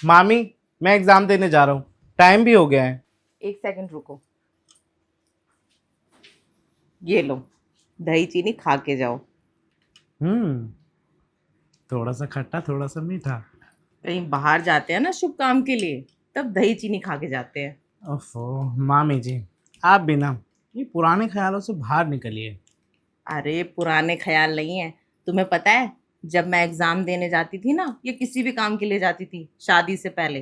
मामी, मैं एग्जाम देने जा रहा हूँ। टाइम भी हो गया है। एक सेकंड रुको। ये लो, दही चीनी खा के जाओ। हम्म। थोड़ा सा खट्टा, थोड़ा सा मीठा। कहीं बाहर जाते हैं ना शुभ काम के लिए, तब दही चीनी खा के जाते हैं। ओफो, मामी जी, आप भी ना ये पुराने ख्यालों से बाहर निकलिए। अरे पुराने ख्याल नहीं है। तुम्हें पता है, जब मैं एग्जाम देने जाती थी ना या किसी भी काम के लिए जाती थी शादी से पहले,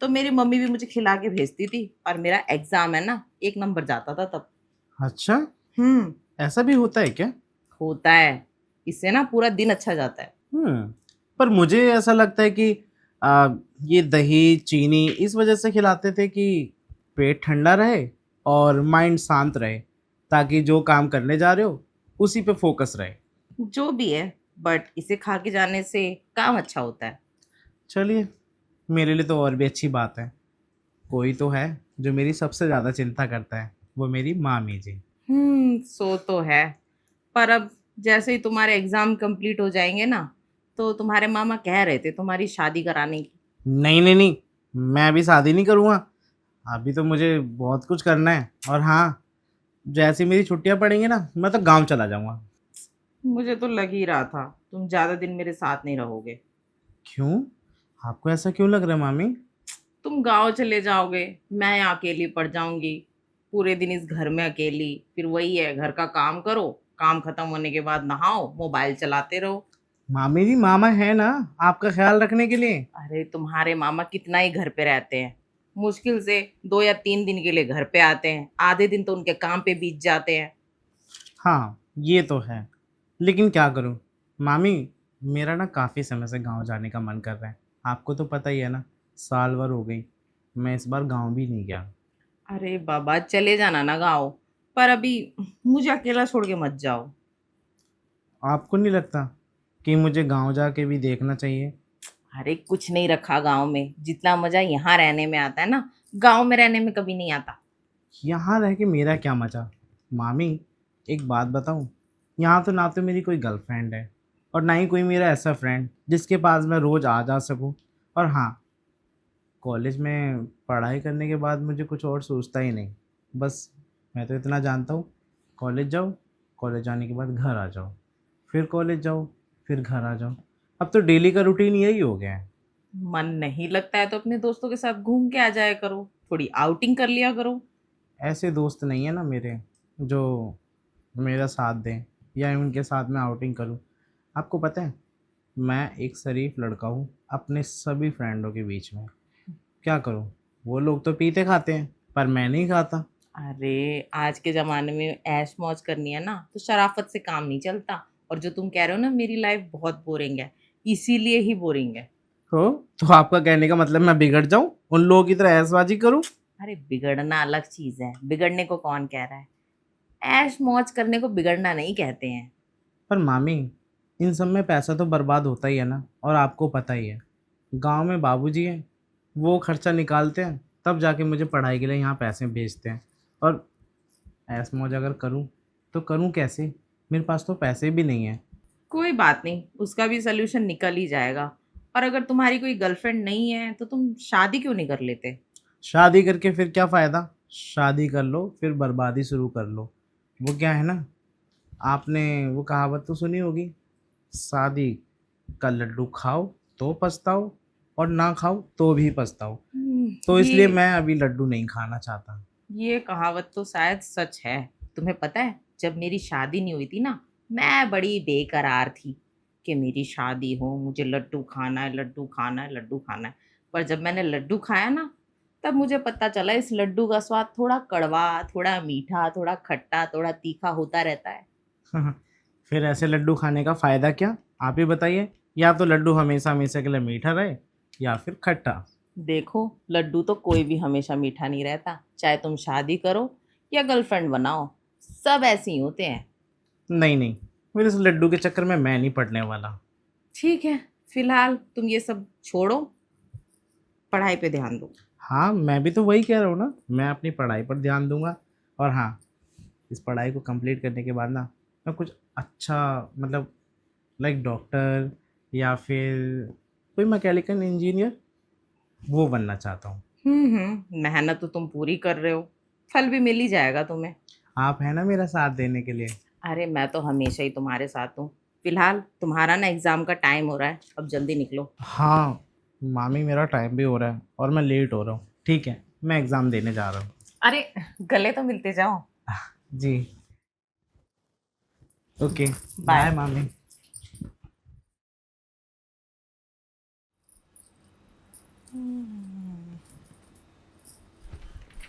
तो मेरी मम्मी भी मुझे खिला के भेजती थी और मेरा एग्जाम है ना 1 नंबर जाता था तब। अच्छा, हम्म। ऐसा भी होता है क्या? होता है। इससे ना पूरा दिन अच्छा जाता है। पर मुझे ऐसा लगता है कि आ, ये दही चीनी इस वजह से खिलाते थे कि पेट ठंडा रहे और माइंड शांत रहे, ताकि जो काम करने जा रहे हो उसी पे फोकस रहे। जो भी है, बट इसे खा के जाने से काम अच्छा होता है। चलिए, मेरे लिए तो और भी अच्छी बात है। कोई तो है जो मेरी सबसे ज़्यादा चिंता करता है, वो मेरी मामी जी। सो तो है। पर अब जैसे ही तुम्हारे एग्जाम कंप्लीट हो जाएंगे ना, तो तुम्हारे मामा कह रहे थे तुम्हारी शादी कराने की। नहीं नहीं नहीं, मैं अभी शादी नहीं करूँगा। अभी तो मुझे बहुत कुछ करना है। और हाँ, जैसे ही मेरी छुट्टियाँ पड़ेंगी ना, मैं तो गांव चला जाऊँगा। मुझे तो लग ही रहा था तुम ज्यादा दिन मेरे साथ नहीं रहोगे। क्यों? आपको ऐसा क्यों लग रहा है मामी? तुम गांव चले जाओगे, मैं यहाँ अकेली पड़ जाऊंगी। पूरे दिन इस घर में अकेली, फिर वही है, घर का काम करो, काम खत्म होने के बाद नहाओ, मोबाइल चलाते रहो। मामी जी, मामा है ना आपका ख्याल रखने के लिए। अरे तुम्हारे मामा कितना ही घर पे रहते हैं। मुश्किल से 2 या 3 दिन के लिए घर पे आते हैं, आधे दिन तो उनके काम पे बीत जाते हैं। हाँ, ये तो है। लेकिन क्या करूँ मामी, मेरा ना काफ़ी समय से गांव जाने का मन कर रहा है। आपको तो पता ही है ना, साल भर हो गई मैं इस बार गांव भी नहीं गया। अरे बाबा चले जाना ना गाँव, पर अभी मुझे अकेला छोड़ के मत जाओ। आपको नहीं लगता कि मुझे गांव जाके भी देखना चाहिए? अरे कुछ नहीं रखा गाँव में, जितना मजा यहाँ रहने में आता है ना, गाँव में रहने में कभी नहीं आता। यहाँ रह के मेरा क्या मजा? मामी, एक बात बताऊँ, यहाँ तो ना तो मेरी कोई गर्लफ्रेंड है और ना ही कोई मेरा ऐसा फ्रेंड जिसके पास मैं रोज़ आ जा सकूँ। और हाँ, कॉलेज में पढ़ाई करने के बाद मुझे कुछ और सोचता ही नहीं। बस मैं तो इतना जानता हूँ, कॉलेज जाओ, कॉलेज जाने के बाद घर आ जाओ, फिर कॉलेज जाओ, फिर घर आ जाओ। अब तो डेली का रूटीन यही हो गया है। मन नहीं लगता है तो अपने दोस्तों के साथ घूम के आ जाया करो, थोड़ी आउटिंग कर लिया करो। ऐसे दोस्त नहीं है ना मेरे जो मेरा साथ दें या उनके साथ मैं आउटिंग करूं। आपको पता है, मैं एक शरीफ लड़का हूं अपने सभी फ्रेंडों के बीच में। क्या करूं? वो लोग तो पीते खाते हैं पर मैं नहीं खाता। अरे आज के ज़माने में ऐश मौज करनी है ना, तो शराफत से काम नहीं चलता। और जो तुम कह रहे हो ना मेरी लाइफ बहुत बोरिंग है, इसीलिए ही बोरिंग है। हो, तो आपका कहने का मतलब मैं बिगड़ जाऊं, उन लोगों की तरह ऐशबाजी करूं? अरे बिगड़ना अलग चीज़ है, बिगड़ने को कौन कह रहा है। ऐश मौज करने को बिगड़ना नहीं कहते हैं। पर मामी, इन सब में पैसा तो बर्बाद होता ही है ना, और आपको पता ही है, गांव में बाबूजी हैं, वो खर्चा निकालते हैं, तब जाके मुझे पढ़ाई के लिए यहाँ पैसे भेजते हैं। और ऐश मौज अगर करूँ तो करूँ कैसे? मेरे पास तो पैसे भी नहीं है। कोई बात नहीं, उसका भी सल्यूशन निकल ही जाएगा। और अगर तुम्हारी कोई गर्लफ्रेंड नहीं है तो तुम शादी क्यों नहीं कर लेते। शादी करके फिर क्या फ़ायदा? शादी कर लो फिर बर्बादी शुरू कर लो। वो क्या है ना, आपने वो कहावत तो सुनी होगी, शादी का लड्डू खाओ तो पछताओ, और ना खाओ तो भी पछताओ। तो इसलिए ये मैं अभी लड्डू नहीं खाना चाहता। ये कहावत तो शायद सच है। तुम्हें पता है, जब मेरी शादी नहीं हुई थी ना, मैं बड़ी बेकरार थी कि मेरी शादी हो, मुझे लड्डू खाना है, लड्डू खाना है, लड्डू खाना है। पर जब मैंने लड्डू खाया ना, तब मुझे पता चला इस लड्डू का स्वाद थोड़ा कड़वा, थोड़ा मीठा, थोड़ा खट्टा, थोड़ा तीखा होता रहता है। फिर ऐसे लड्डू खाने का फ़ायदा क्या? आप ही बताइए। या तो लड्डू हमेशा हमेशा के लिए मीठा रहे, या फिर खट्टा। देखो, लड्डू तो कोई भी हमेशा मीठा नहीं रहता, चाहे तुम शादी करो या गर्लफ्रेंड बनाओ, सब ऐसे ही होते हैं। नहीं नहीं, फिर इस लड्डू के चक्कर में मैं नहीं पड़ने वाला। ठीक है, फिलहाल तुम ये सब छोड़ो, पढ़ाई पे ध्यान दो। हाँ, मैं भी तो वही कह रहा हूँ ना, मैं अपनी पढ़ाई पर ध्यान दूंगा। और हाँ, इस पढ़ाई को कंप्लीट करने के बाद ना मैं कुछ अच्छा, मतलब लाइक डॉक्टर या फिर कोई मैकेनिकल इंजीनियर, वो बनना चाहता हूँ। मेहनत तो तुम पूरी कर रहे हो, फल भी मिल ही जाएगा तुम्हें। आप है ना मेरा साथ देने के लिए। अरे मैं तो हमेशा ही तुम्हारे साथ हूँ। फिलहाल तुम्हारा ना एग्जाम का टाइम हो रहा है, अब जल्दी निकलो। हाँ मामी, मेरा टाइम भी हो रहा है और मैं लेट हो रहा हूँ। ठीक है, मैं एग्ज़ाम देने जा रहा हूँ। अरे गले तो मिलते जाओ। जी। ओके। Bye bye. मामी।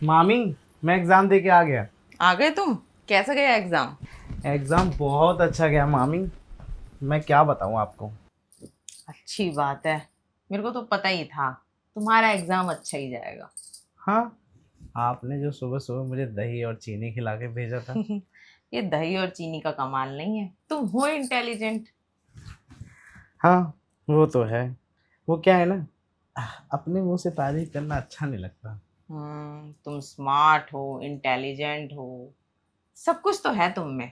मामी, मैं एग्ज़ाम दे के आ गया। आ गए तुम? कैसा गया एग्जाम? एग्ज़ाम बहुत अच्छा गया मामी। मैं क्या बताऊँ आपको। अच्छी बात है। मेरे को तो पता ही था तुम्हारा एग्जाम अच्छा ही जाएगा। हाँ, आपने जो सुबह सुबह मुझे दही और चीनी खिला के भेजा था। ये दही और चीनी का कमाल नहीं है, तुम हो इंटेलिजेंट। हाँ, वो तो है। वो क्या है ना, अपने मुंह से तारीफ करना अच्छा नहीं लगता। तुम स्मार्ट हो, इंटेलिजेंट हो, सब कुछ तो है तुम में।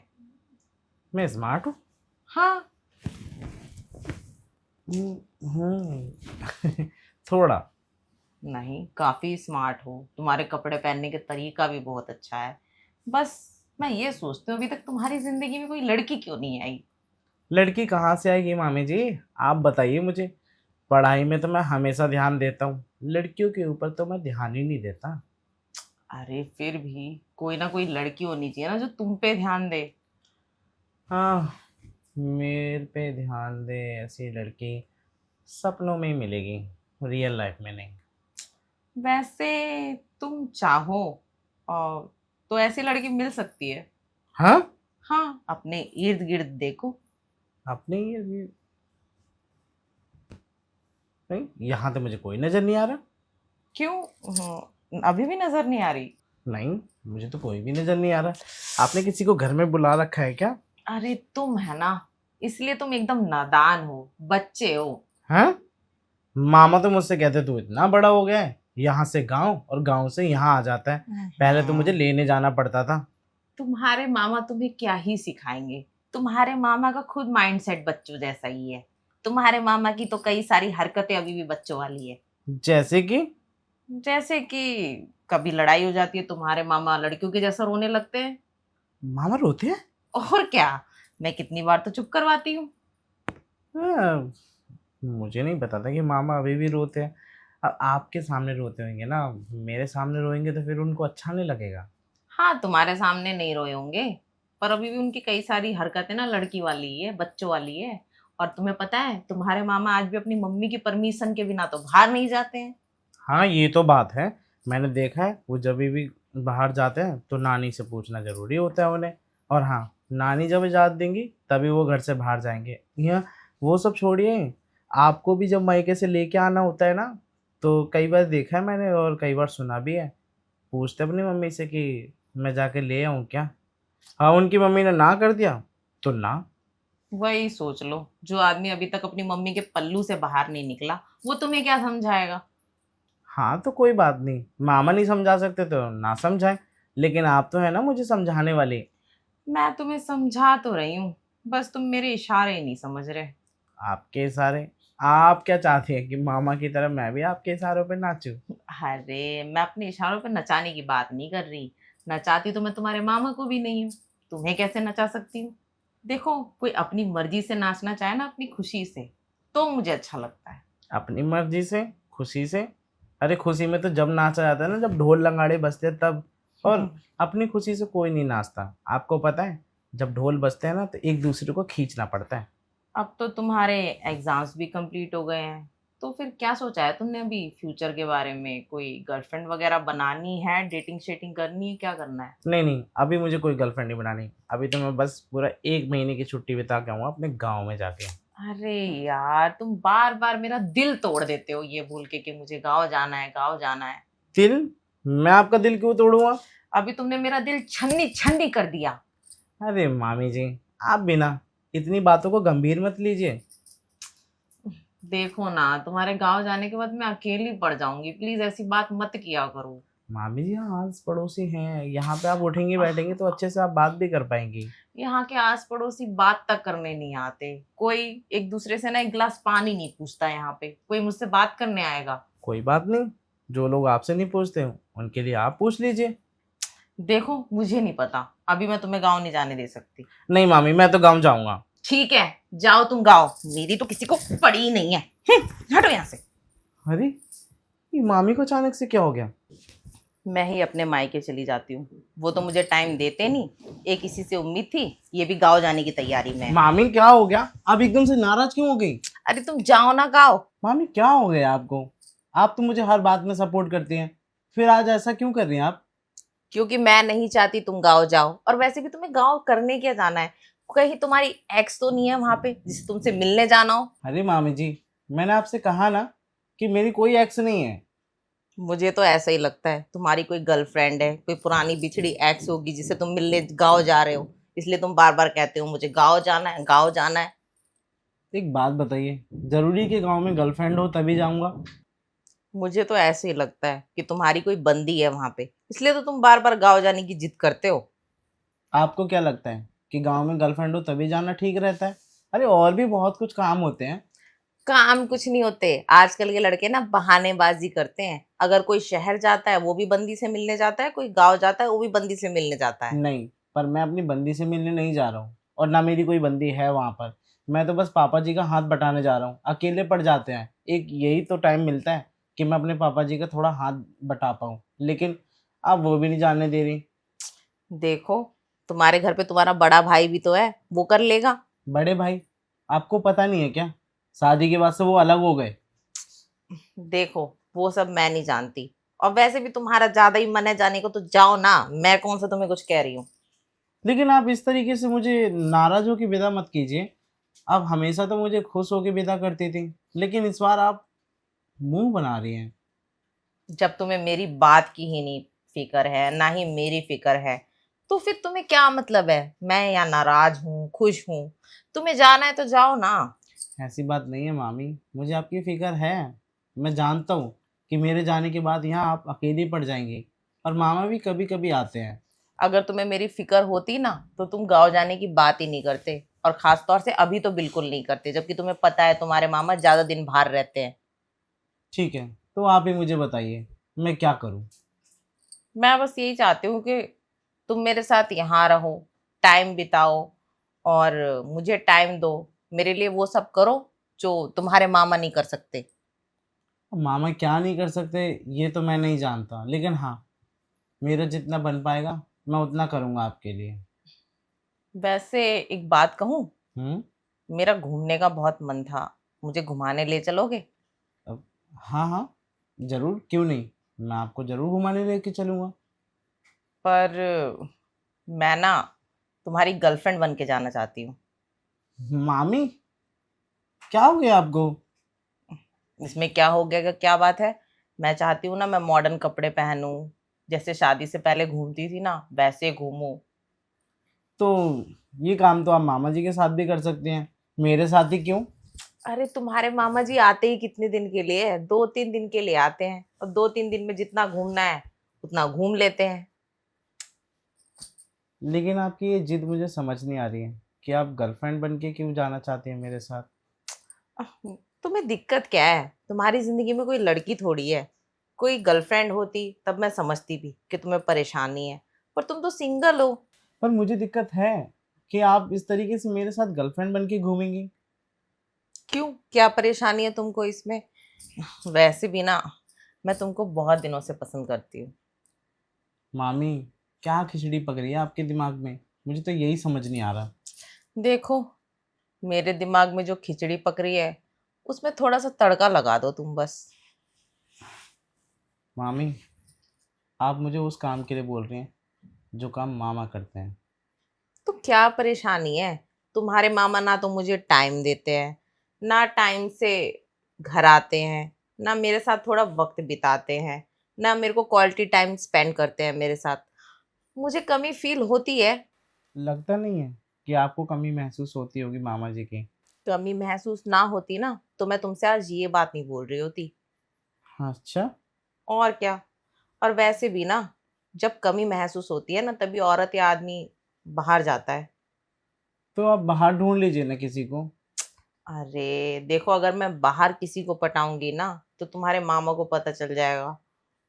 मैं स्मार्ट हूँ। हाँ। थोड़ा। नहीं, काफी स्मार्ट हो, तुम्हारे कपड़े पहनने का तरीका भी बहुत अच्छा है। बस मैं ये सोचती हूँ अभी तक तुम्हारी जिंदगी में कोई लड़की क्यों नहीं आई। लड़की कहाँ से आएगी मामी जी, आप बताइए मुझे। पढ़ाई में तो मैं हमेशा ध्यान देता हूँ, लड़कियों के ऊपर तो मैं ध्यान ही नहीं देता। अरे फिर भी कोई ना कोई लड़की होनी चाहिए ना जो तुम पे ध्यान दे। हाँ, मेरे पे ध्यान दे ऐसी लड़की सपनों में ही मिलेगी, रियल लाइफ में नहीं। वैसे तुम चाहो और तो ऐसी लड़की मिल सकती है। हाँ। हाँ, अपने इर्द गिर्द देखो। अपने ये नहीं, यहाँ तो मुझे कोई नजर नहीं आ रहा। क्यों? अभी भी नजर नहीं आ रही? नहीं, मुझे तो कोई भी नजर नहीं आ रहा। आपने किसी को घर में बुला रखा है क्या? अरे तुम है ना, इसलिए तुम एकदम नादान हो, बच्चे हो। हाँ, मामा तो मुझसे कहते तू इतना बड़ा हो गया है, यहाँ से गांव और गांव से यहाँ आ जाता है। पहले तो मुझे लेने जाना पड़ता था। तुम्हारे मामा तुम्हें क्या ही सिखाएंगे। तुम्हारे मामा का खुद माइंडसेट बच्चों जैसा ही है। तुम्हारे मामा की तो कई सारी हरकतें अभी भी बच्चों वाली है। जैसे कि? जैसे कि कभी लड़ाई हो जाती है, तुम्हारे मामा लड़कियों के जैसा रोने लगते हैं। मामा रोते हैं? और क्या, मैं कितनी बार तो चुप करवाती हूँ। हाँ, मुझे नहीं पता था कि मामा अभी भी रोते हैं। अब आपके सामने रोते होंगे ना, मेरे सामने रोएंगे तो फिर उनको अच्छा नहीं लगेगा। हाँ, तुम्हारे सामने नहीं रोए होंगे, पर अभी भी उनकी कई सारी हरकतें ना लड़की वाली ही है, बच्चों वाली है। और तुम्हें पता है तुम्हारे मामा आज भी अपनी मम्मी की परमिशन के बिना तो बाहर नहीं जाते हैं। हाँ, ये तो बात है। मैंने देखा है वो जब भी बाहर जाते हैं तो नानी से पूछना ज़रूरी होता है उन्हें। और हाँ, नानी जब इजाज़त देंगी तभी वो घर से बाहर जाएंगे। यहाँ वो सब छोड़िए, आपको भी जब मायके से लेके आना होता है ना, तो कई बार देखा है मैंने और कई बार सुना भी है। पूछते अपनी मम्मी से कि मैं जाके ले आऊँ क्या? हाँ, उनकी मम्मी ने ना कर दिया तो ना। वही सोच लो, जो आदमी अभी तक अपनी मम्मी के पल्लू से बाहर नहीं निकला, वो तुम्हें क्या समझाएगा। हाँ, तो कोई बात नहीं, मामा नहीं समझा सकते तो ना समझाएं। लेकिन आप तो है ना मुझे समझाने वाली। मैं तुम्हें समझा तो रही हूँ, बस तुम मेरे इशारे ही नहीं समझ रहे। आपके इशारे? आप क्या चाहती हैं कि मामा की तरह मैं भी आपके इशारों पे नाचूं? अरे मैं अपने इशारों पर नचाने की बात नहीं कर रही। नचाती तो मैं तुम्हारे मामा को भी नहीं हूँ, तुम्हें कैसे नचा सकती हूँ। देखो, कोई अपनी मर्जी से नाचना चाहे ना, अपनी खुशी से, तो मुझे अच्छा लगता है। अपनी मर्जी से? खुशी से? अरे खुशी में तो जब नाचा जाता है ना, जब ढोल नगाड़े बजते हैं तब। और अपनी खुशी से कोई नहीं नाचता, आपको पता है। जब ढोल बजते हैं ना तो एक दूसरे को खींचना पड़ता है। अब तो तुम्हारे एग्जाम्स भी कंप्लीट हो गए हैं, तो फिर क्या सोचा है तुमने अभी फ्यूचर के बारे में? कोई गर्लफ्रेंड वगैरह बनानी है, डेटिंग शेटिंग करनी है, क्या करना है? नहीं नहीं, अभी मुझे कोई गर्लफ्रेंड नहीं बनानी। अभी तो मैं बस पूरा 1 महीने की छुट्टी बिता के आऊँगा अपने गाँव में जाके। अरे यार, तुम बार बार मेरा दिल तोड़ देते हो ये बोल के कि मुझे गाँव जाना है, गाँव जाना है। दिल? मैं आपका दिल क्यों तोड़ूंगा? अभी तुमने मेरा दिल छन्नी छन्नी कर दिया। अरे मामी जी, आप भी ना इतनी बातों को गंभीर मत लीजिए। देखो ना, तुम्हारे गाँव जाने के बाद मैं अकेली पड़ जाऊंगी, प्लीज ऐसी बात मत किया करो। मामी जी, हाँ, आस पड़ोसी हैं, यहाँ पे आप उठेंगी बैठेंगी तो अच्छे से आप बात भी कर पाएंगी। यहाँ के आस पड़ोसी बात तक करने नहीं आते, कोई एक दूसरे से ना एक गिलास पानी नहीं पूछता, यहाँ पे कोई मुझसे बात करने आएगा? कोई बात नहीं, जो लोग आपसे नहीं पूछते उनके लिए आप पूछ लीजिए। देखो मुझे नहीं पता, अभी मैं तुम्हें गाँव नहीं जाने दे सकती। नहीं मामी, मैं तो गाँव जाऊंगा। ठीक है, जाओ तुम गाँव, मेरी तो किसी को पड़ी ही नहीं है। हटो यहाँ से। अरे, ये मामी को अचानक से क्या हो गया? मैं ही अपने मायके चली जाती हूँ, वो तो मुझे टाइम देते नहीं। एक इसी से उम्मीद थी, ये भी गाँव जाने की तैयारी में है। मामी क्या हो गया? आप एकदम से नाराज क्यों हो गई? अरे तुम जाओ ना गाँव। मामी क्या हो गया आपको? आप तो मुझे हर बात में सपोर्ट करती हैं, फिर आज ऐसा क्यों कर रही हैं आप? क्योंकि मैं नहीं चाहती तुम गाँव जाओ, और वैसे भी तुम्हें गाँव करने क्या जाना है? कहीं तुम्हारी एक्स तो नहीं है वहां पे जिससे तुमसे मिलने जाना हो? अरे मामी जी, मैंने आपसे कहा ना कि मेरी कोई एक्स नहीं है। मुझे तो ऐसा ही लगता है, तुम्हारी कोई गर्लफ्रेंड है, कोई पुरानी बिछड़ी एक्स होगी जिससे तुम मिलने गाँव जा रहे हो, इसलिए तुम बार बार कहते हो मुझे गाँव जाना है, गाँव जाना है। एक बात बताइए, जरूरी कि गांव में गर्लफ्रेंड हो तभी जाऊंगा? मुझे तो ऐसे ही लगता है कि तुम्हारी कोई बंदी है वहां पे, इसलिए तो तुम बार बार गाँव जाने की जिद करते हो। आपको क्या लगता है कि गांव में गर्लफ्रेंड हो तभी जाना ठीक रहता है? अरे और भी बहुत कुछ काम होते हैं। काम कुछ नहीं होते, आजकल के लड़के ना बहानेबाजी करते हैं। अगर कोई शहर जाता है वो भी बंदी से मिलने जाता है, कोई गाँव जाता है वो भी बंदी से मिलने जाता है। नहीं, पर मैं अपनी बंदी से मिलने नहीं जा रहा हूँ, और ना मेरी कोई बंदी है वहां पर। मैं तो बस पापा जी का हाथ बटाने जा रहा हूँ, अकेले पड़ जाते हैं, एक यही तो टाइम मिलता है कि मैं अपने पापा जी का थोड़ा हाथ बटा पाऊँ, लेकिन आप वो भी नहीं जानने दे रही। देखो, तुम्हारे घर पे तुम्हारा बड़ा भाई भी तो है, वो कर लेगा। बड़े भाई? आपको पता नहीं है क्या? शादी के बाद से वो अलग हो गए। देखो, वो सब मैं नहीं जानती, और वैसे भी तुम्हारा ज्यादा ही मन है जाने को तो जाओ ना, मैं कौन सा तुम्हें कुछ कह रही हूँ। लेकिन आप इस तरीके से मुझे नाराज होकर विदा मत कीजिए। आप हमेशा तो मुझे खुश होकर विदा करती थी, लेकिन इस बार आप मुंह बना रही हैं। जब तुम्हें मेरी बात की ही नहीं फिक्र है, ना ही मेरी फिक्र है, तो फिर तुम्हें क्या मतलब है मैं या नाराज हूँ खुश हूँ? तुम्हें जाना है तो जाओ ना। ऐसी बात नहीं है मामी, मुझे आपकी फिक्र है। मैं जानता हूँ कि मेरे जाने के बाद यहाँ आप अकेली पड़ जाएंगी, और मामा भी कभी कभी आते हैं। अगर तुम्हें मेरी फिक्र होती ना तो तुम गाँव जाने की बात ही नहीं करते, और खास तौर से अभी तो बिल्कुल नहीं करते, जबकि तुम्हें पता है तुम्हारे मामा ज्यादा दिन बाहर रहते हैं। ठीक है, तो आप ही मुझे बताइए, मैं क्या करूँ? मैं बस यही चाहती हूँ कि तुम मेरे साथ यहाँ रहो, टाइम बिताओ, और मुझे टाइम दो, मेरे लिए वो सब करो जो तुम्हारे मामा नहीं कर सकते। अब मामा क्या नहीं कर सकते ये तो मैं नहीं जानता, लेकिन हाँ, मेरा जितना बन पाएगा मैं उतना करूँगा आपके लिए। वैसे एक बात कहूँ, हम्म। मेरा घूमने का बहुत मन था, मुझे घुमाने ले चलोगे? अब हाँ हाँ, ज़रूर, क्यों नहीं, मैं आपको ज़रूर घुमाने लेके चलूँगा। पर मैं ना तुम्हारी गर्लफ्रेंड बन के जाना चाहती हूँ। मामी, क्या हो गया आपको? इसमें क्या हो गया, क्या बात है? मैं चाहती हूँ ना मैं मॉडर्न कपड़े पहनूं, जैसे शादी से पहले घूमती थी ना वैसे घूमूं। तो ये काम तो आप मामा जी के साथ भी कर सकते हैं, मेरे साथ ही क्यों? अरे तुम्हारे मामा जी आते ही कितने दिन के लिए है? 2-3 दिन के लिए आते हैं, और 2-3 दिन में जितना घूमना है उतना घूम लेते हैं। लेकिन आपकी ये जिद मुझे समझ नहीं आ रही है कि आप गर्लफ्रेंड बन के क्यों जाना चाहते हैं मेरे साथ। तुम्हें दिक्कत क्या है? तुम्हारी जिंदगी में कोई लड़की थोड़ी है। कोई गर्लफ्रेंड होती तब मैं समझती भी कि तुम्हें परेशानी है, पर तुम तो सिंगल हो। पर मुझे दिक्कत है कि आप इस तरीके से मेरे साथ गर्लफ्रेंड बन के घूमेंगी। क्यों, क्या परेशानी है तुमको इसमें? वैसे भी ना मैं तुमको बहुत दिनों से पसंद करती हूँ। मामी, क्या खिचड़ी पक रही है आपके दिमाग में? मुझे तो यही समझ नहीं आ रहा। देखो, मेरे दिमाग में जो खिचड़ी पक रही है उसमें थोड़ा सा तड़का लगा दो तुम बस। मामी, आप मुझे उस काम के लिए बोल रही हैं जो काम मामा करते हैं? तो क्या परेशानी है? तुम्हारे मामा ना तो मुझे टाइम देते हैं, ना टाइम से घर आते हैं, ना मेरे साथ थोड़ा वक्त बिताते हैं, ना मेरे को क्वालिटी टाइम स्पेंड करते हैं मेरे साथ। मुझे कमी फील होती है। लगता नहीं है कि आपको कमी महसूस होती होगी मामा जी की। कमी महसूस ना होती ना तो मैं तुमसे आज ये बात नहीं बोल रही होती। अच्छा। और क्या। और वैसे भी ना, जब कमी महसूस होती है ना तभी औरत या आदमी बाहर जाता है। तो आप बाहर ढूंढ लीजिए ना किसी को। अरे देखो, अगर मैं बाहर किसी को पटाऊंगी ना तो तुम्हारे मामा को पता चल जाएगा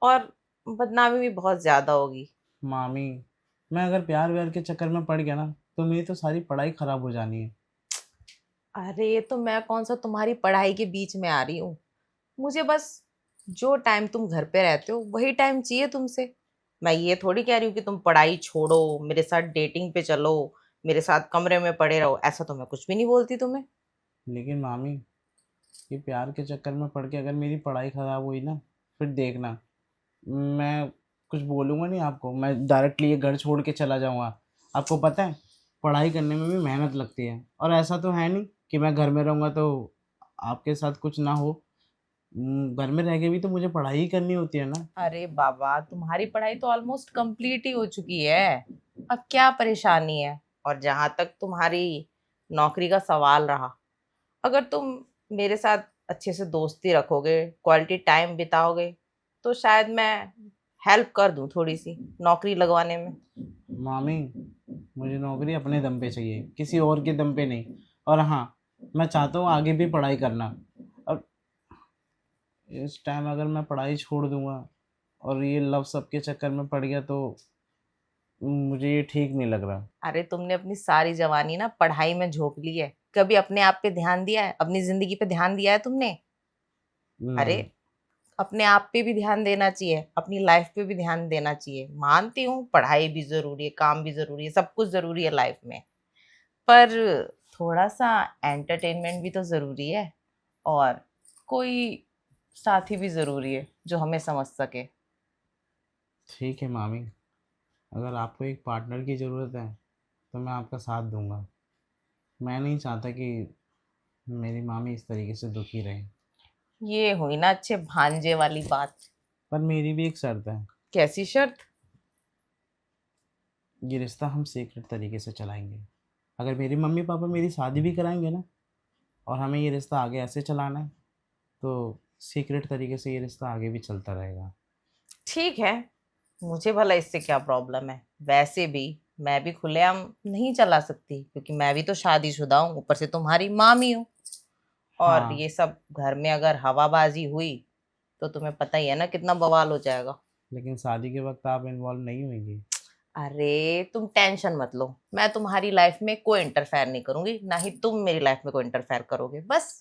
और बदनामी भी बहुत ज्यादा होगी। मामी, मैं अगर प्यार व्यार के चक्कर में पड़ गया ना तो मेरी तो सारी पढ़ाई खराब हो जानी है। अरे तो मैं कौन सा तुम्हारी पढ़ाई के बीच में आ रही हूँ। मुझे बस जो टाइम तुम घर पे रहते हो वही टाइम चाहिए तुमसे। मैं ये थोड़ी कह रही हूँ कि तुम पढ़ाई छोड़ो, मेरे साथ डेटिंग पे चलो, मेरे साथ कमरे में पड़े रहो, ऐसा तो मैं कुछ भी नहीं बोलती तुम्हें। लेकिन मामी, ये प्यार के चक्कर में पड़ के अगर मेरी पढ़ाई खराब हुई ना, फिर देखना, मैं कुछ बोलूँगा नहीं आपको, मैं डायरेक्टली ये घर छोड़ के चला जाऊँगा। आपको पता है, पढ़ाई करने में भी मेहनत लगती है, और ऐसा तो है नहीं कि मैं घर में रहूँगा तो आपके साथ कुछ ना हो। घर में रह के भी तो मुझे पढ़ाई ही करनी होती है ना। अरे बाबा, तुम्हारी पढ़ाई तो ऑलमोस्ट कंप्लीट ही हो चुकी है। अब क्या परेशानी है। और जहां तक तुम्हारी नौकरी का सवाल रहा, अगर तुम मेरे साथ अच्छे से दोस्ती रखोगे, क्वालिटी टाइम बिताओगे, तो शायद मैं हेल्प कर दूं थोड़ी सी नौकरी लगवाने में। मामी, मुझे नौकरी अपने दम पे चाहिए, किसी और के दम पे नहीं। और हाँ, मैं चाहता हूँ आगे भी पढ़ाई करना। और इस टाइम अगर मैं पढ़ाई छोड़ दूंगा और ये लव सब के चक्कर में पड़ गया तो मुझे ये ठीक नहीं लग रहा। अरे तुमने अपनी सारी जवानी ना पढ़ाई में झोंक ली है। कभी अपने आप पे ध्यान दिया है? अपनी जिंदगी पे ध्यान दिया है तुमने? अरे नहीं। अपने आप पे भी ध्यान देना चाहिए, अपनी लाइफ पे भी ध्यान देना चाहिए। मानती हूँ पढ़ाई भी जरूरी है, काम भी जरूरी है, सब कुछ जरूरी है लाइफ में, पर थोड़ा सा एंटरटेनमेंट भी तो जरूरी है। और कोई साथी भी जरूरी है जो हमें समझ सके। ठीक है मामी, अगर आपको एक पार्टनर की ज़रूरत है तो मैं आपका साथ दूंगा। मैं नहीं चाहता कि मेरी मामी इस तरीके से दुखी रहे। ये हुई ना अच्छे भांजे वाली बात। पर मेरी भी एक शर्त है। कैसी शर्त? ये रिश्ता हम सीक्रेट तरीके से चलाएंगे। अगर मेरी मम्मी पापा मेरी शादी भी कराएंगे ना, और हमें ये रिश्ता आगे ऐसे चलाना है, तो सीक्रेट तरीके से ये रिश्ता आगे भी चलता रहेगा। ठीक है, मुझे भला इससे क्या प्रॉब्लम है। वैसे भी मैं भी खुलेआम नहीं चला सकती, क्योंकि मैं भी तो शादीशुदा हूँ, ऊपर से तुम्हारी मामी हूँ। और हाँ, ये सब घर में अगर हवाबाजी हुई तो तुम्हें पता ही है ना कितना बवाल हो जाएगा। लेकिन शादी के वक्त आप इन्वॉल्व नहीं होंगी। अरे तुम टेंशन मत लो, मैं तुम्हारी लाइफ में कोई इंटरफेयर नहीं करूंगी, ना ही तुम मेरी लाइफ में कोई इंटरफेयर करोगे। बस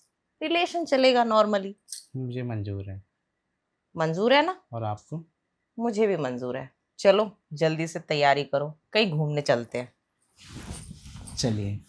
रिलेशन चलेगा नॉर्मली। मुझे मंजूर है। मंजूर है ना? और आपको? मुझे भी मंजूर है। चलो जल्दी से तैयारी करो, कहीं घूमने चलते हैं। चलिए।